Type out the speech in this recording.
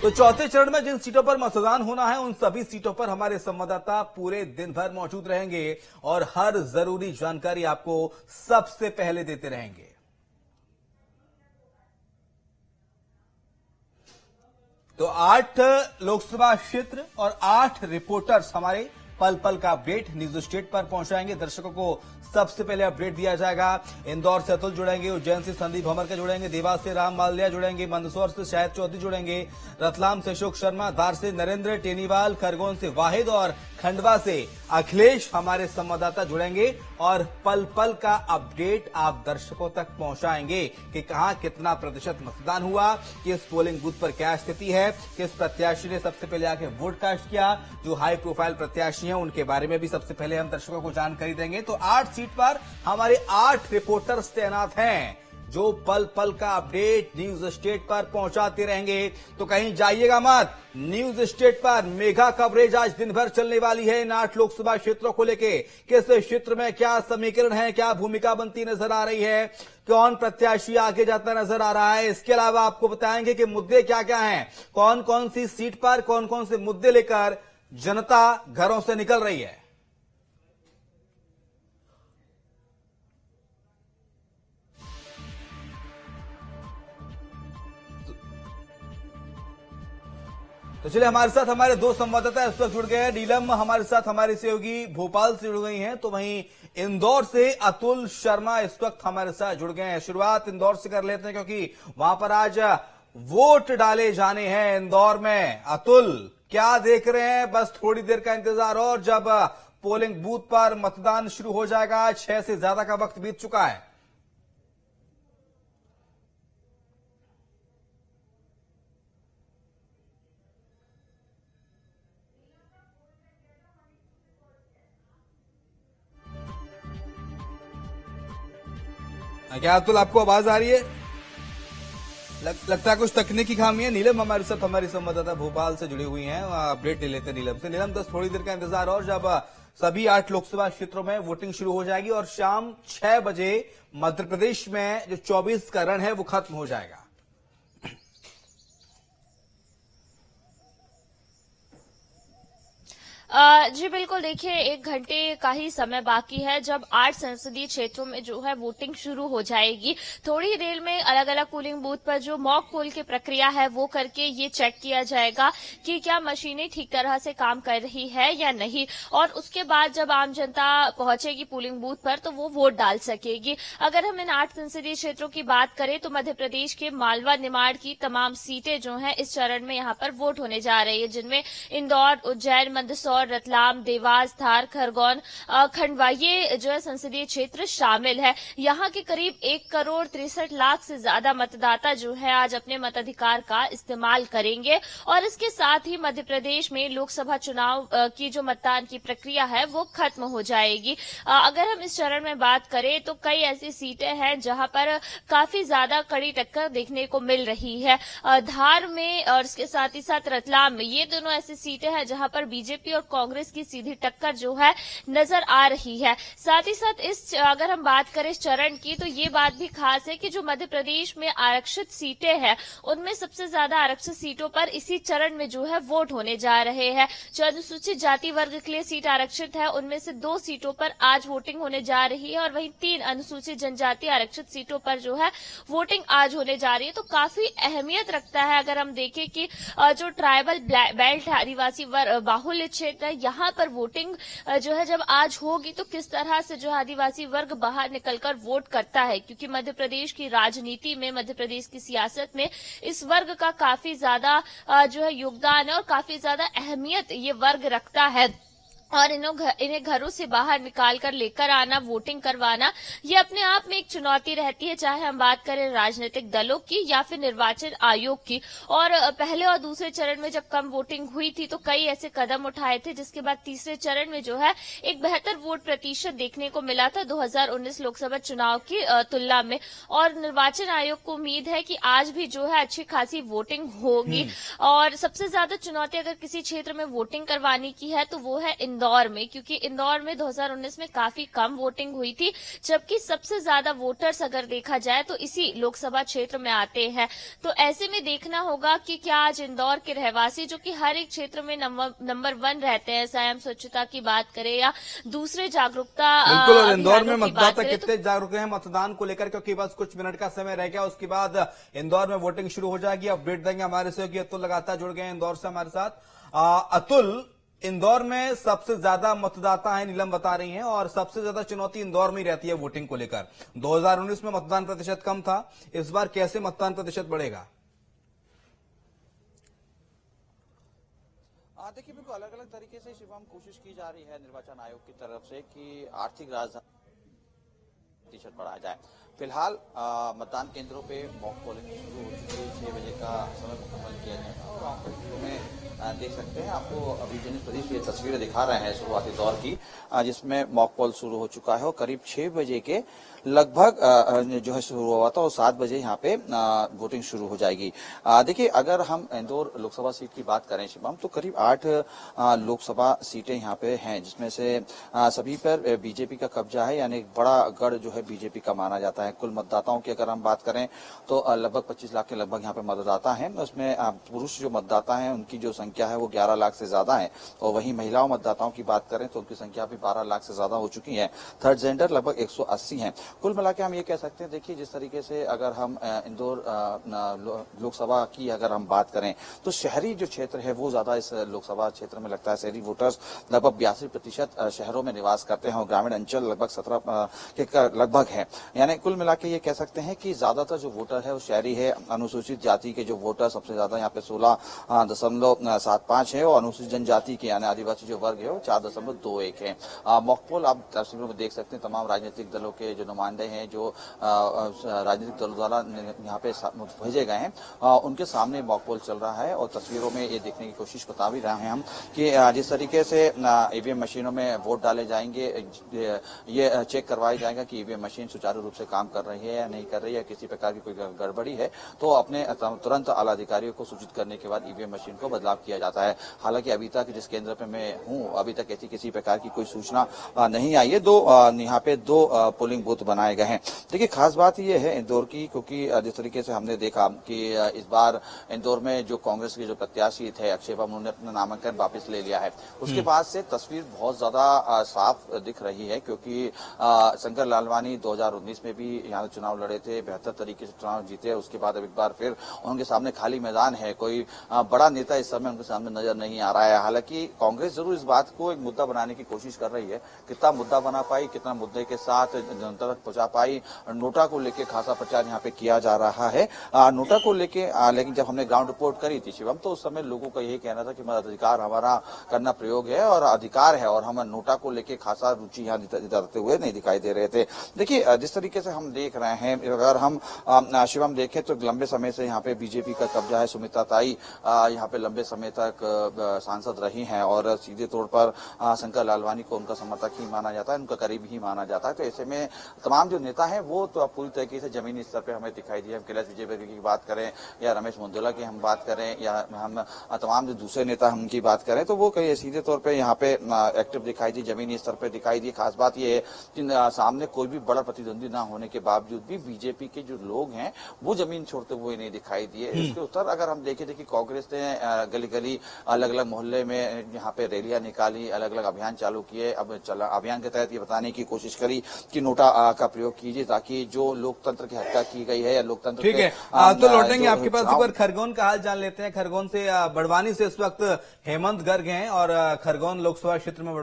तो चौथे चरण में जिन सीटों पर मतदान होना है उन सभी सीटों पर हमारे संवाददाता पूरे दिन भर मौजूद रहेंगे और हर जरूरी जानकारी आपको सबसे पहले देते रहेंगे। तो 8 लोकसभा क्षेत्र और 8 रिपोर्टर्स हमारे पल पल का अपडेट न्यूज स्टेट पर पहुंचाएंगे। दर्शकों को सबसे पहले अपडेट दिया जाएगा। इंदौर से अतुल जुड़ेंगे, उज्जैन से संदीप भमरकर जुड़ेंगे, देवास से राम माल्या जुड़ेंगे, मंदसौर से शाहिद चौधरी जुड़ेंगे, रतलाम से अशोक शर्मा, धार से नरेंद्र टेनीवाल, खरगोन से वाहिद और खंडवा से अखिलेश हमारे संवाददाता जुड़ेंगे और पल पल का अपडेट आप दर्शकों तक पहुंचाएंगे कि कहां कितना प्रतिशत मतदान हुआ, किस पोलिंग बूथ पर क्या स्थिति है, किस प्रत्याशी ने सबसे पहले आके वोट कास्ट किया। जो हाई प्रोफाइल प्रत्याशी हैं उनके बारे में भी सबसे पहले हम दर्शकों को जानकारी देंगे। तो 8 सीट पर हमारे 8 रिपोर्टर्स तैनात हैं जो पल पल का अपडेट न्यूज स्टेट पर पहुंचाते रहेंगे। तो कहीं जाइएगा मत, न्यूज स्टेट पर मेगा कवरेज आज दिन भर चलने वाली है इन 8 लोकसभा क्षेत्रों को लेके। किस क्षेत्र में क्या समीकरण है, क्या भूमिका बनती नजर आ रही है, कौन प्रत्याशी आगे जाता नजर आ रहा है, इसके अलावा आपको बताएंगे कि मुद्दे क्या क्या हैं, कौन कौन सी सीट पर कौन कौन से मुद्दे लेकर जनता घरों से निकल रही है। तो चलिए हमारे साथ हमारे 2 संवाददाता इस वक्त जुड़ गए हैं। नीलम हमारे साथ हमारे सहयोगी भोपाल से जुड़ गई हैं, तो वहीं इंदौर से अतुल शर्मा इस वक्त हमारे साथ जुड़ गए हैं। शुरुआत इंदौर से कर लेते हैं क्योंकि वहां पर आज वोट डाले जाने हैं इंदौर में। अतुल, क्या देख रहे हैं? बस थोड़ी देर का इंतजार और जब पोलिंग बूथ पर मतदान शुरू हो जाएगा। 6 से ज्यादा का वक्त बीत चुका है। क्या अतुल आपको आवाज आ रही है? लगता है कुछ तकनीकी खामी है। नीलम हमारे साथ हमारी संवाददाता भोपाल से जुड़ी हुई हैं, अपडेट ले लेते हैं नीलम से। नीलम, बस थोड़ी देर का इंतजार और जब सभी 8 लोकसभा क्षेत्रों में वोटिंग शुरू हो जाएगी और शाम 6 बजे मध्य प्रदेश में जो 24 का रण है वो खत्म हो जाएगा। जी बिल्कुल, देखिए 1 घंटे का ही समय बाकी है जब 8 संसदीय क्षेत्रों में जो है वोटिंग शुरू हो जाएगी। थोड़ी ही देर में अलग अलग पोलिंग बूथ पर जो मॉक पोल की प्रक्रिया है वो करके ये चेक किया जाएगा कि क्या मशीनें ठीक तरह से काम कर रही है या नहीं, और उसके बाद जब आम जनता पहुंचेगी पोलिंग बूथ पर तो वो वोट डाल सकेगी। अगर हम इन 8 संसदीय क्षेत्रों की बात करें तो मध्य प्रदेश के मालवा निमाड़ की तमाम सीटें जो हैं इस चरण में यहाँ पर वोट होने जा रही है, जिनमें इंदौर, उज्जैन, मंदसौर, रतलाम, देवास, धार, खरगोन, खंडवा ये जो है संसदीय क्षेत्र शामिल है। यहाँ के करीब 1,63,00,000 से ज्यादा मतदाता जो है आज अपने मताधिकार का इस्तेमाल करेंगे और इसके साथ ही मध्य प्रदेश में लोकसभा चुनाव की जो मतदान की प्रक्रिया है वो खत्म हो जाएगी। अगर हम इस चरण में बात करें तो कई ऐसी सीटें हैं जहां पर काफी ज्यादा कड़ी टक्कर देखने को मिल रही है। धार में और इसके साथ ही साथ रतलाम में ये दोनों ऐसी सीटें हैं जहां पर बीजेपी और कांग्रेस की सीधी टक्कर जो है नजर आ रही है। साथ ही साथ अगर हम बात करें इस चरण की तो ये बात भी खास है कि जो मध्य प्रदेश में आरक्षित सीटें हैं उनमें सबसे ज्यादा आरक्षित सीटों पर इसी चरण में जो है वोट होने जा रहे हैं। जो अनुसूचित जाति वर्ग के लिए सीट आरक्षित है उनमें से 2 सीटों पर आज वोटिंग होने जा रही है और वहीं 3 अनुसूचित जनजाति आरक्षित सीटों पर जो है वोटिंग आज होने जा रही है। तो काफी अहमियत रखता है अगर हम देखें कि जो ट्राइबल बेल्ट आदिवासी बाहुल्य क्षेत्र यहाँ पर वोटिंग जो है जब आज होगी तो किस तरह से जो आदिवासी वर्ग बाहर निकलकर वोट करता है, क्योंकि मध्य प्रदेश की राजनीति में, मध्य प्रदेश की सियासत में इस वर्ग का काफी ज्यादा जो है योगदान है और काफी ज्यादा अहमियत ये वर्ग रखता है। और इन्हें घरों से बाहर निकालकर लेकर आना, वोटिंग करवाना, ये अपने आप में एक चुनौती रहती है, चाहे हम बात करें राजनीतिक दलों की या फिर निर्वाचन आयोग की। और पहले और दूसरे चरण में जब कम वोटिंग हुई थी तो कई ऐसे कदम उठाए थे जिसके बाद तीसरे चरण में जो है एक बेहतर वोट प्रतिशत देखने को मिला था 2019 लोकसभा चुनाव की तुलना में। और निर्वाचन आयोग को उम्मीद है कि आज भी जो है अच्छी खासी वोटिंग होगी। और सबसे ज्यादा चुनौती अगर किसी क्षेत्र में वोटिंग करवाने की है तो वो है इंदौर इंदौर में, क्योंकि इंदौर में 2019 में काफी कम वोटिंग हुई थी, जबकि सबसे ज्यादा वोटर्स अगर देखा जाए तो इसी लोकसभा क्षेत्र में आते हैं। तो ऐसे में देखना होगा कि क्या आज इंदौर के रहवासी, जो कि हर एक क्षेत्र में नंबर 1 रहते हैं, चाहे हम स्वच्छता की बात करें या दूसरे जागरूकता बिल्कुल, और इंदौर में अभियानों की बात मतदाता करें, कितने जागरूक हैं मतदान को लेकर, क्योंकि बस कुछ मिनट का समय रह गया, उसके बाद इंदौर में वोटिंग शुरू हो जाएगी। अपडेट देंगे हमारे सहयोगी अतुल लगातार जुड़ गए हैं इंदौर से हमारे साथ। अतुल, इंदौर में सबसे ज्यादा मतदाता हैं, नीलम बता रही हैं, और सबसे ज्यादा चुनौती इंदौर में ही रहती है वोटिंग को लेकर। 2019 में मतदान प्रतिशत कम था, इस बार कैसे मतदान प्रतिशत बढ़ेगा? देखिए, बिल्कुल अलग अलग तरीके से शिवम कोशिश की जा रही है निर्वाचन आयोग की तरफ से कि आर्थिक राजधानी प्रतिशत बढ़ाया जाए। फिलहाल मतदान केंद्रों पे मॉक पोलिंग शुरू हो चुकी है, 6 बजे का समय मुकम्मल किया गया है और आप में देख सकते हैं, आपको अभी दैनिक प्रदेश की तस्वीरें दिखा रहे हैं शुरुआती दौर की, जिसमें मॉक पोल शुरू हो चुका है और करीब 6 बजे के लगभग जो है शुरू हुआ था और 7 बजे यहाँ पे वोटिंग शुरू हो जाएगी। देखिए, अगर हम इंदौर लोकसभा सीट की बात करें शिवम, तो करीब 8 लोकसभा सीटें यहाँ पे हैं, जिसमें से सभी पर बीजेपी का कब्जा है, यानी एक बड़ा गढ़ जो है बीजेपी का माना जाता है। कुल मतदाताओं की अगर हम बात करें तो लगभग 25 लाख के लगभग यहाँ पे मतदाता हैं। उसमें पुरुष जो मतदाता हैं उनकी जो संख्या है वो 11 लाख से ज्यादा है, और वहीं महिलाओं मतदाताओं की बात करें तो उनकी संख्या भी 12 लाख से ज्यादा हो चुकी है। थर्ड जेंडर लगभग 180 है। कुल मिला के हम ये कह सकते हैं, देखिए जिस तरीके से अगर हम इंदौर लोकसभा की अगर हम बात करें तो शहरी जो क्षेत्र है वो ज्यादा इस लोकसभा क्षेत्र में लगता है। शहरी वोटर्स लगभग 82% शहरों में निवास करते हैं और ग्रामीण अंचल लगभग 17 के लगभग है। यानी कुल मिला के ये कह सकते हैं कि ज्यादातर जो वोटर है वो शहरी है। अनुसूचित जाति के जो वोटर सबसे ज्यादा यहाँ पे 16.75 है और अनुसूचित जनजाति के यानी आदिवासी जो वर्ग है वो 4.21 है। मॉकपोल आप तस्वीरों में देख सकते हैं, तमाम राजनीतिक दलों के जो नुमाइंदे हैं, जो राजनीतिक दलों द्वारा यहाँ पे भेजे गए हैं, उनके सामने मॉकपोल चल रहा है और तस्वीरों में ये देखने की कोशिश बता भी रहे हैं हम कि जिस तरीके से ईवीएम मशीनों में वोट डाले जाएंगे, ये चेक करवाया जाएगा कि ईवीएम मशीन सुचारू रूप से काम कर रही है या नहीं कर रही है, किसी प्रकार की कोई गड़बड़ी है तो अपने तुरंत आला अधिकारियों को सूचित करने के बाद ईवीएम मशीन को बदलाव किया जाता है। हालांकि अभी तक जिस केंद्र पे मैं हूं, अभी तक ऐसी किसी प्रकार की कोई सूचना नहीं आई है। यहाँ पे 2 पोलिंग बूथ बनाए गए हैं। देखिए, खास बात यह है इंदौर की, क्योंकि जिस तरीके से हमने देखा कि इस बार इंदौर में जो कांग्रेस के जो प्रत्याशी थे अक्षय बाबू, उन्होंने अपना नामांकन वापस ले लिया है। उसके बाद से तस्वीर बहुत ज्यादा साफ दिख रही है, क्योंकि शंकर लालवानी 2019 में भी यहाँ चुनाव लड़े थे, बेहतर तरीके से चुनाव जीते। उसके बाद अब एक बार फिर उनके सामने खाली मैदान है, कोई बड़ा नेता इस समय उनके सामने नजर नहीं आ रहा है। हालांकि कांग्रेस जरूर इस बात को एक मुद्दा बनाने की कोशिश कर रही है, कितना मुद्दा बना पाई, कितना मुद्दे के साथ जनता तक पहुंचा पाई। नोटा को लेकर खासा प्रचार यहाँ पे किया जा रहा है। नोटा को लेके लेकिन जब हमने ग्राउंड रिपोर्ट करी थी शिवम, तो उस समय लोगों का यही कहना था कि मताधिकार हमारा करना प्रयोग है और अधिकार है, और हम नोटा को लेके खासा रुचि यहाँ दिखाते हुए नहीं दिखाई दे रहे थे। देखिए, जिस तरीके से हम देख रहे हैं, अगर हम शिवम देखें तो लंबे समय से यहाँ पे बीजेपी का कब्जा है। सुमित्रा ताई यहाँ पे लंबे समय तक सांसद रही हैं और सीधे तौर पर शंकर लालवानी को उनका समर्थक ही माना जाता है, उनका करीबी ही माना जाता है। तो ऐसे में तमाम जो नेता हैं वो तो पूरी तरीके से जमीनी स्तर पे हमें दिखाई दिए। हम कैलाश विजयवर्गीय की बात करें या रमेश मुंदोला की हम बात करें या हम तमाम जो दूसरे नेता हम उनकी बात करें, तो वो कहीं सीधे तौर पे यहाँ पे एक्टिव दिखाई दी, जमीनी स्तर पे दिखाई दी। खास बात ये है कि सामने कोई भी बड़ा प्रतिद्वंदी न होने के बावजूद भी बीजेपी के जो लोग हैं वो जमीन छोड़ते हुए नहीं दिखाई दिए। इसके उत्तर अगर हम देखें, देखिए कांग्रेस ने गली गली अलग अलग मोहल्ले में यहाँ पे रैलियां निकाली, अलग अलग अभियान चालू किए। अब अभियान के तहत ये बताने की कोशिश करी कि नोटा का प्रयोग कीजिए, ताकि जो लोकतंत्र की हत्या की गई है या लोकतंत्र, ठीक है, तो लौटेंगे आपके पास। एक बार खरगोन का हाल जान लेते हैं। खरगोन से बड़वानी से इस वक्त हेमंत गर्ग हैं और खरगोन लोकसभा क्षेत्र में